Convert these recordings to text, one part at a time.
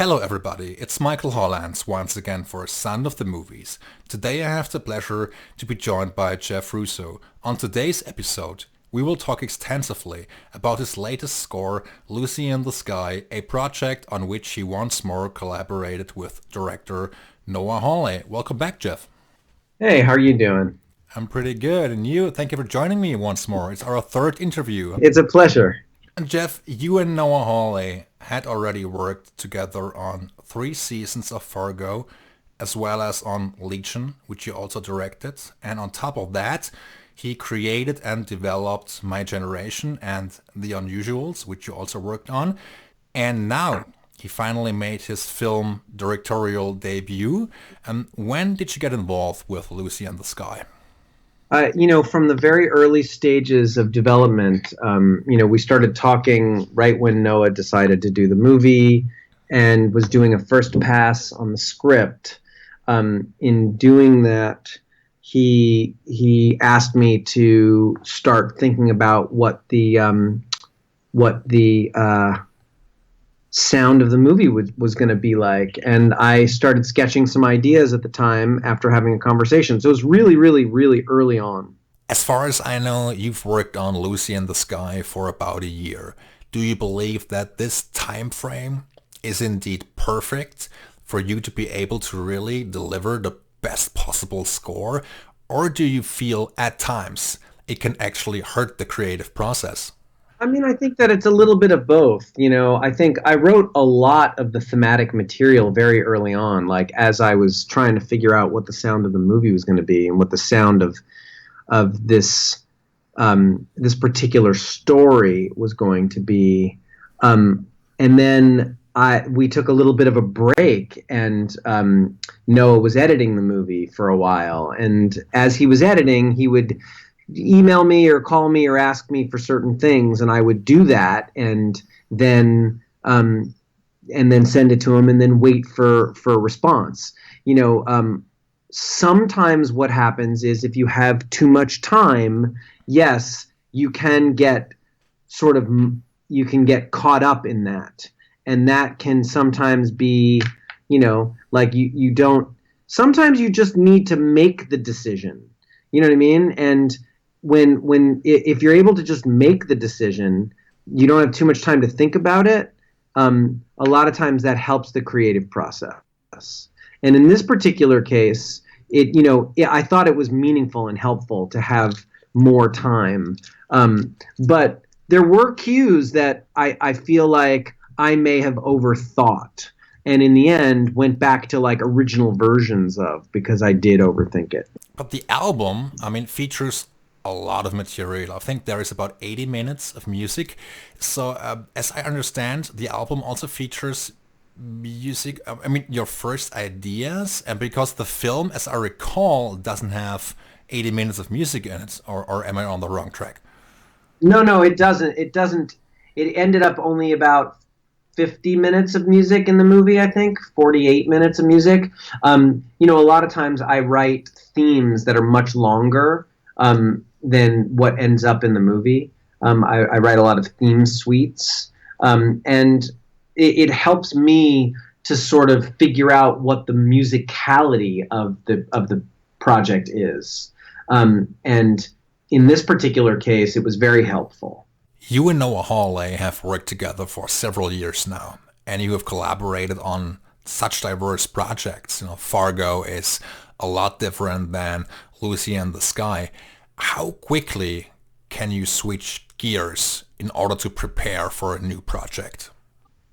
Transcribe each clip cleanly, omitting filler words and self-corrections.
Hello everybody, it's Michael Hollands once again for Sound of the Movies. Today I have the pleasure to be joined by Jeff Russo. On today's episode, we will talk extensively about his latest score, Lucy in the Sky, a project on which he once more collaborated with director Noah Hawley. Welcome back, Jeff. Hey, how are you doing? I'm pretty good, and you? Thank you for joining me once more. It's our third interview. It's a pleasure. And Jeff, you and Noah Hawley had already worked together on 3 seasons of Fargo, as well as on Legion, which you also directed. And on top of that, he created and developed My Generation and The Unusuals, which you also worked on. And now he finally made his film directorial debut. When did you get involved with Lucy in the Sky? From the very early stages of development, we started talking right when Noah decided to do the movie and was doing a first pass on the script. In doing that, he asked me to start thinking about what the sound of the movie was going to be like. And I started sketching some ideas at the time after having a conversation. So it was really, really, really early on. As far as I know, you've worked on Lucy in the Sky for about a year. Do you believe that this time frame is indeed perfect for you to be able to really deliver the best possible score? Or do you feel at times it can actually hurt the creative process? I think that it's a little bit of both. I think I wrote a lot of the thematic material very early on, like as I was trying to figure out what the sound of the movie was going to be and what the sound of this this particular story was going to be. And then we took a little bit of a break, and Noah was editing the movie for a while. And as he was editing, he would email me or call me or ask me for certain things, and I would do that and then send it to him and then wait for a response. Sometimes what happens is if you have too much time, yes, you can get caught up in that, and that can sometimes be, like you don't. Sometimes you just need to make the decision. You know what I mean? And if you're able to just make the decision, you don't have too much time to think about it. A lot of times that helps the creative process. And in this particular case, I thought it was meaningful and helpful to have more time. But there were cues that I feel like I may have overthought, and in the end went back to like original versions of, because I did overthink it. But the album, features a lot of material. I think there is about 80 minutes of music. So as I understand, the album also features music, your first ideas, and because the film, as I recall, doesn't have 80 minutes of music in it, or am I on the wrong track? No, it doesn't. It ended up only about 50 minutes of music in the movie, I think, 48 minutes of music. A lot of times I write themes that are much longer than what ends up in the movie. I write a lot of theme suites, and it helps me to sort of figure out what the musicality of the project is. And in this particular case, it was very helpful. You and Noah Hawley have worked together for several years now, and you have collaborated on such diverse projects. Fargo is a lot different than Lucy in the Sky. How quickly can you switch gears in order to prepare for a new project?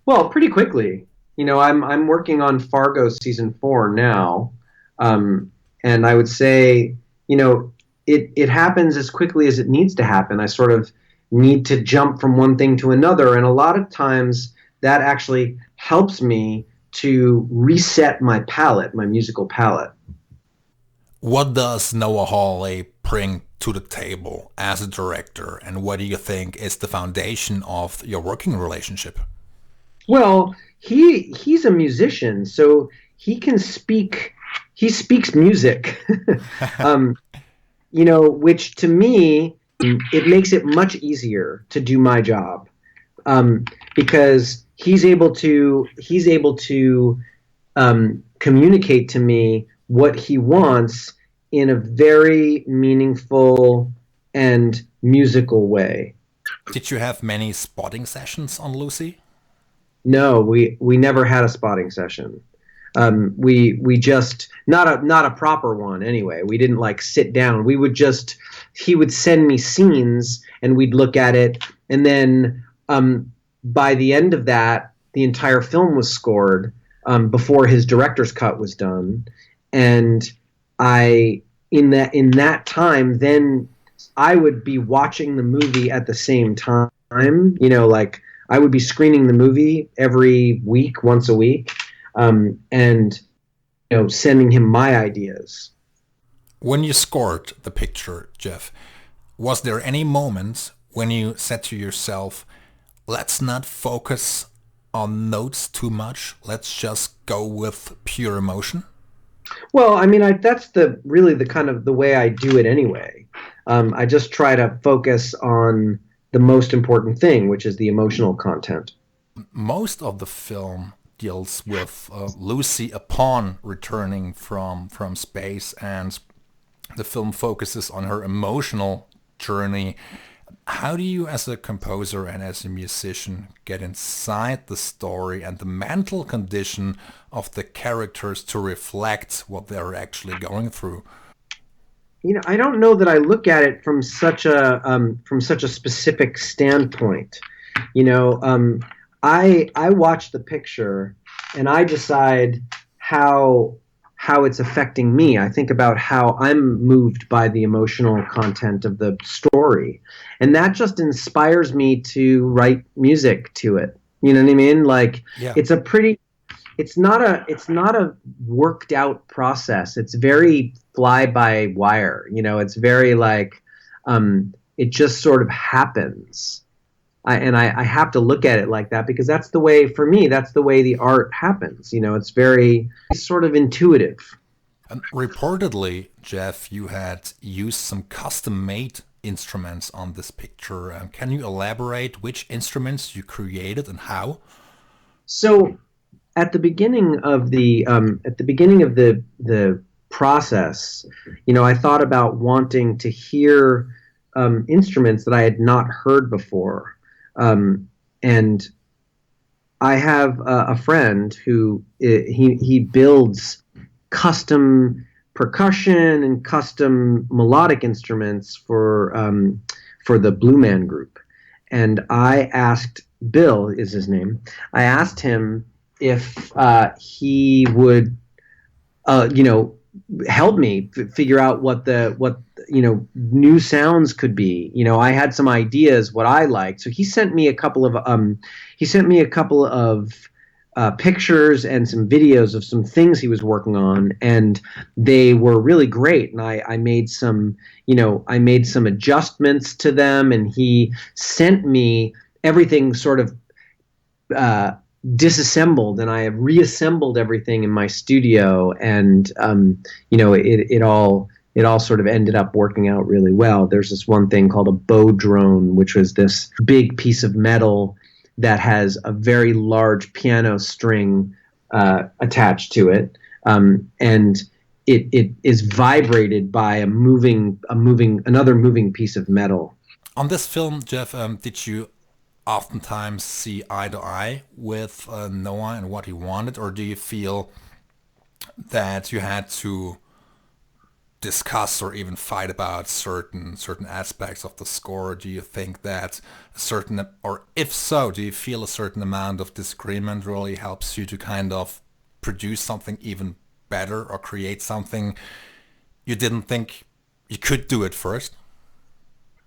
Well, pretty quickly. I'm working on Fargo season 4 now, and I would say, it happens as quickly as it needs to happen. I sort of need to jump from one thing to another, and a lot of times that actually helps me to reset my palette, my musical palette. What does Noah Hawley bring to the table as a director, and what do you think is the foundation of your working relationship? Well, he's a musician, so he speaks music. Which to me, it makes it much easier to do my job. because he's able to communicate to me what he wants in a very meaningful and musical way. Did you have many spotting sessions on Lucy? No, we never had a spotting session. We just not a proper one anyway. We didn't like sit down. He would send me scenes and we'd look at it, and then by the end of that, the entire film was scored before his director's cut was done, and in that time, then I would be watching the movie at the same time. Like I would be screening the movie every week, once a week, and sending him my ideas. When you scored the picture, Jeff, was there any moment when you said to yourself, let's not focus on notes too much, let's just go with pure emotion? Well, I mean, that's really the kind of the way I do it anyway. I just try to focus on the most important thing, which is the emotional content. Most of the film deals with Lucy upon returning from space, and the film focuses on her emotional journey. How do you, as a composer and as a musician, get inside the story and the mental condition of the characters to reflect what they're actually going through? I don't know that I look at it from such a specific standpoint. I watch the picture and I decide how it's affecting me. I think about how I'm moved by the emotional content of the story, and that just inspires me to write music to it. You know what I mean? Like, yeah. It's not a worked out process. It's very fly by wire. It's very like, it just sort of happens. I have to look at it like that because that's the way, for me, that's the way the art happens. It's very sort of intuitive. Reportedly, Jeff, you had used some custom-made instruments on this picture. Can you elaborate which instruments you created and how? So, at the beginning of the process, I thought about wanting to hear instruments that I had not heard before. And I have a friend who he builds custom percussion and custom melodic instruments for the Blue Man Group. And I asked, Bill is his name, I asked him if he would help me figure out what new sounds could be. I had some ideas what I liked, so he sent me a couple of pictures and some videos of some things he was working on, and they were really great. And I made some adjustments to them, and he sent me everything sort of disassembled, and I have reassembled everything in my studio, and it all sort of ended up working out really well. There's this one thing called a bow drone, which was this big piece of metal that has a very large piano string attached to it, and it is vibrated by another moving piece of metal. On this film, Jeff, did you oftentimes see eye to eye with Noah and what he wanted, or do you feel that you had to discuss or even fight about certain aspects of the score? Do you think that if so, do you feel a certain amount of disagreement really helps you to kind of produce something even better or create something you didn't think you could do it first?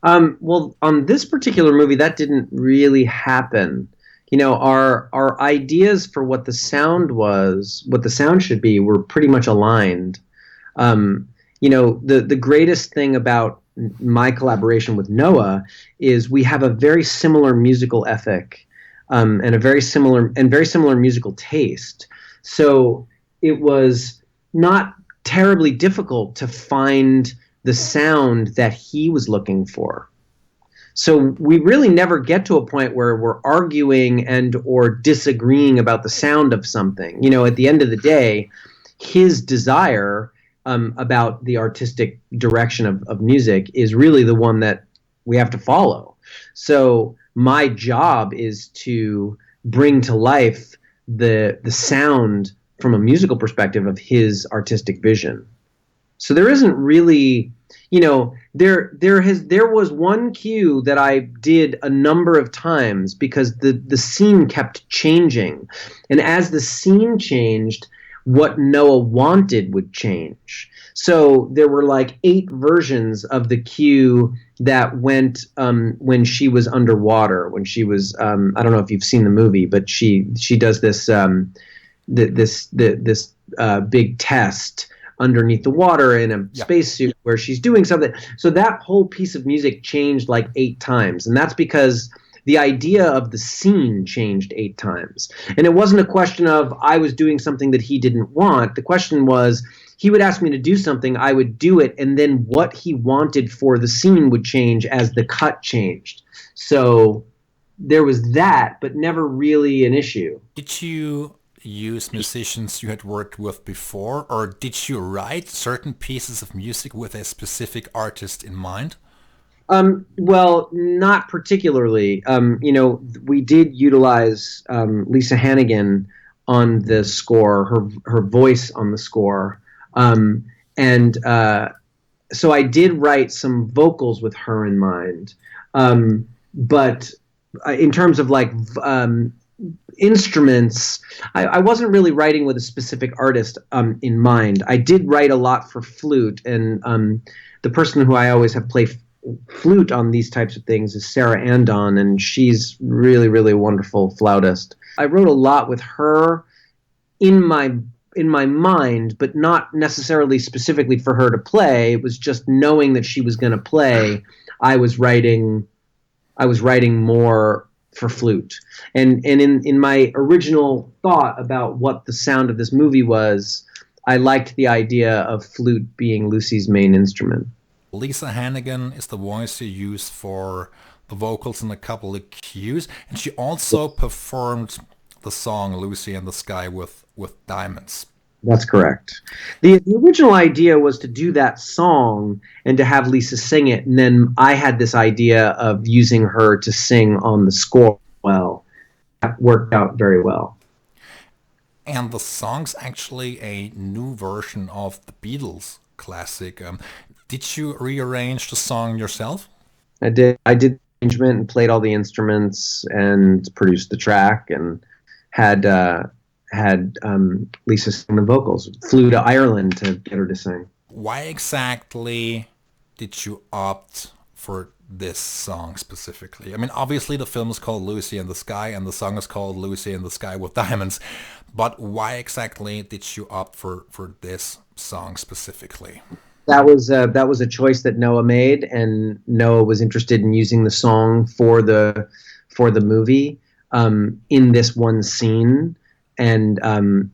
Well, on this particular movie, that didn't really happen. Our ideas for what the sound should be, were pretty much aligned. The greatest thing about my collaboration with Noah is we have a very similar musical ethic, and a very similar musical taste. So it was not terribly difficult to find the sound that he was looking for. So we really never get to a point where we're arguing and or disagreeing about the sound of something. You know, at the end of the day, his desire about the artistic direction of music is really the one that we have to follow. So my job is to bring to life the sound from a musical perspective of his artistic vision. So there isn't really, you know, there was one cue that I did a number of times because the scene kept changing, and as the scene changed, what Noah wanted would change. So there were like 8 versions of the cue that went when she was underwater. When she was, I don't know if you've seen the movie, but she does this this big test underneath the water in a spacesuit where she's doing something. So that whole piece of music changed like 8 times. And that's because the idea of the scene changed 8 times. And it wasn't a question of I was doing something that he didn't want. The question was he would ask me to do something, I would do it, and then what he wanted for the scene would change as the cut changed. So there was that, but never really an issue. Did you use musicians you had worked with before, or did you write certain pieces of music with a specific artist in mind? Well, not particularly. You know, we did utilize Lisa Hannigan on the score, her voice on the score, and so I did write some vocals with her in mind. But in terms of like instruments, I wasn't really writing with a specific artist in mind. I did write a lot for flute, and the person who I always have play flute on these types of things is Sarah Andon, and she's really, really wonderful flautist. I wrote a lot with her in my mind, but not necessarily specifically for her to play. It was just knowing that she was going to play. I was writing more for flute. And in my original thought about what the sound of this movie was, I liked the idea of flute being Lucy's main instrument. Lisa Hannigan is the voice you use for the vocals in a couple of cues, and she also performed the song Lucy in the Sky with Diamonds. That's correct. The original idea was to do that song and to have Lisa sing it, and then I had this idea of using her to sing on the score. Well, that worked out very well. And the song's actually a new version of the Beatles classic. Did you rearrange the song yourself? I did the arrangement and played all the instruments and produced the track and had Lisa sing the vocals. Flew to Ireland to get her to sing. Why exactly did you opt for this song specifically? I mean, obviously the film is called Lucy in the Sky and the song is called Lucy in the Sky with Diamonds, but why exactly did you opt for this song specifically? That was a choice that Noah made, and Noah was interested in using the song for the movie in this one scene, and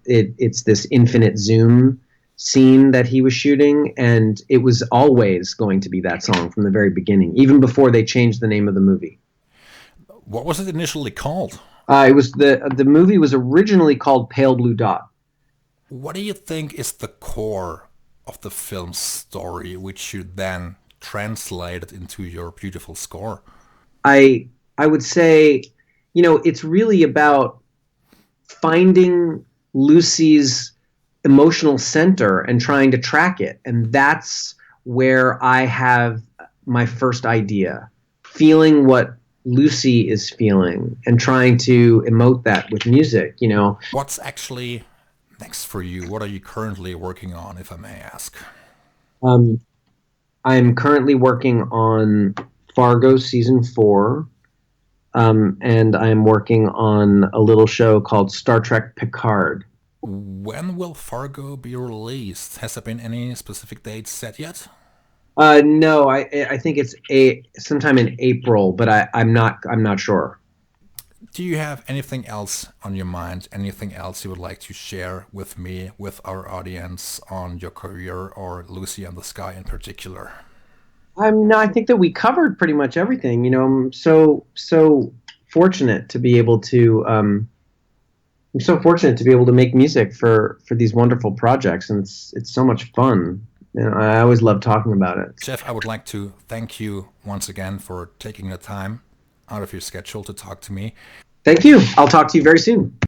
it's this infinite zoom scene that he was shooting, and it was always going to be that song from the very beginning, even before they changed the name of the movie. What was it initially called? It was the movie was originally called Pale Blue Dot. What do you think is the core of the film's story, which you then translated into your beautiful score? I would say, you know, it's really about finding Lucy's emotional center and trying to track it. And that's where I have my first idea. Feeling what Lucy is feeling and trying to emote that with music, you know. What's actually next for you? What are you currently working on, if I may ask? I'm currently working on Fargo season 4. And I'm working on a little show called Star Trek Picard. When will Fargo be released? Has there been any specific dates set yet? No, I think it's sometime in April, but I'm not sure. Do you have anything else on your mind? Anything else you would like to share with me, with our audience, on your career or Lucy in the Sky in particular? I think that we covered pretty much everything. You know, I'm so fortunate to be able to. I'm so fortunate to be able to make music for these wonderful projects, and it's so much fun. You know, I always love talking about it. Jeff, I would like to thank you once again for taking the time out of your schedule to talk to me. Thank you. I'll talk to you very soon.